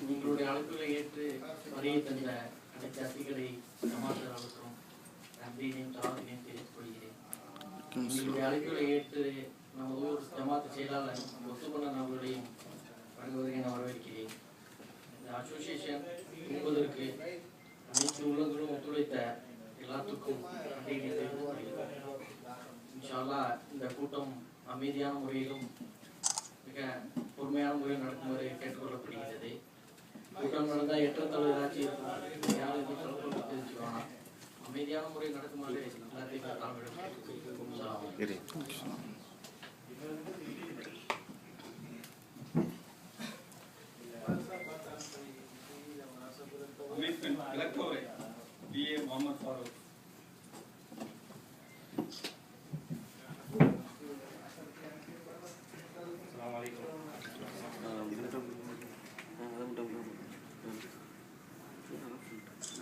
உங்களுடைய அழைப்புகளை ஏற்று வருகை தந்த அனைத்து அத்திகளை சமாதானத்தும் நன்றியையும் தாழ்த்தினையும் தெரிவித்துக் கொள்கிறேன். உங்களுடைய அழைப்புகளை ஏற்று நம்ம ஊர் ஜமாத்து செயலாளர் ஒத்துமணன் அவர்களையும் வழங்குவதை நான் வரவேற்கிறேன். இந்த அசோசியேஷன் என்பதற்கு அனைத்து உள்ளங்களும் ஒத்துழைத்த எல்லாத்துக்கும் நன்றியினை தெரிவித்துக் கொள்கிறேன். இன்ஷா அல்லாஹ் இந்த கூட்டம் அமைதியான முறையிலும் மிக பொறுமையான முறையில் நடக்குமாறு கேட்டுக்கொள்ளப்படுகிறது. கூட்டம் நடந்தால் ஏற்றத்தாழ்வு ஏதாச்சும் இருக்கும், யாரும் எதுவும் சொல்ல தெரிஞ்சுக்கோனா அமைதியான முறையில் நடக்குமாறு எல்லாத்தையும்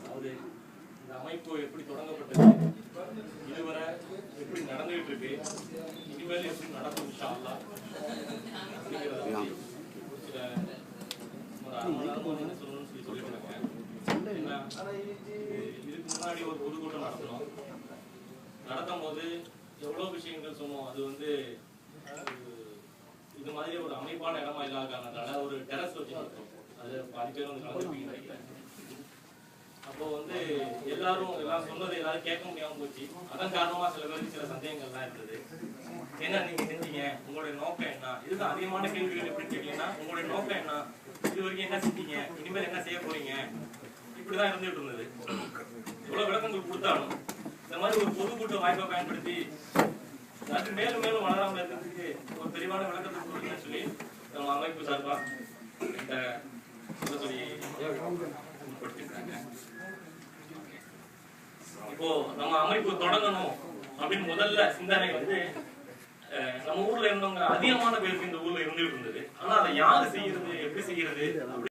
அதாவது இந்த அமைப்பு எப்படி தொடங்கப்பட்டது, இதுவரை எப்படி நடந்துகிட்டு இருக்கு, இனிமேல் எப்படி நடக்கும் இன்ஷா அல்லாஹ் அப்படிங்கிறத ஒரு சில சொல்லணும்னு சொல்லியிருக்காங்க. ஏன்னா இதுக்கு முன்னாடி ஒரு பொதுக்கூட்டம் நடத்தும் போது எவ்வளோ விஷயங்கள் சொன்னோம். அது வந்து இது மாதிரி ஒரு அமைப்பான இடமா இல்லாத காரணத்தால ஒரு டெரஸ் வச்சு நடத்துறோம். அது பாதி பேர் வந்து கலந்துருப்பீங்க நினைக்கிறேன். அப்போ வந்து எல்லாம் சொன்னதை எல்லாரும் கேட்க முடியாம போச்சு. அதன் காரணமா சில பேருக்கு சில சந்தேகங்கள்லாம் இருந்தது. என்ன நீங்க செஞ்சீங்க, உங்களுடைய நோக்கம் என்ன, இதுதான் அதிகமான கேள்விகள். எப்படி கேட்டீங்கன்னா உங்களுடைய நோக்கம் என்ன, இது வரைக்கும் என்ன செஞ்சீங்க, இனிமேல் என்ன செய்ய போறீங்க, இப்படிதான் இருந்துட்டு இருந்தது. இவ்வளவு விளக்கங்கள் கொடுத்தாலும் இந்த மாதிரி ஒரு பொதுக்கூட்ட வாய்ப்பை பயன்படுத்தி அது மேலும் மேலும் வளராமல் இருக்கிறதுக்கு ஒரு தெளிவான விளக்கத்தை கொடுக்கணும்னு சொல்லி நம்ம அமைப்பு சார்பா இந்த சொல்லி கொடுத்திருக்காங்க. இப்போ நம்ம அமைப்பு தொடங்கணும் அப்படின்னு முதல்ல சிந்தனை வந்து நம்ம ஊர்ல இருந்தவங்க அதிகமான பேருக்கு இந்த ஊர்ல இருந்துட்டு இருந்தது. ஆனா அதை யாரு செய்யறது, எப்படி செய்யறது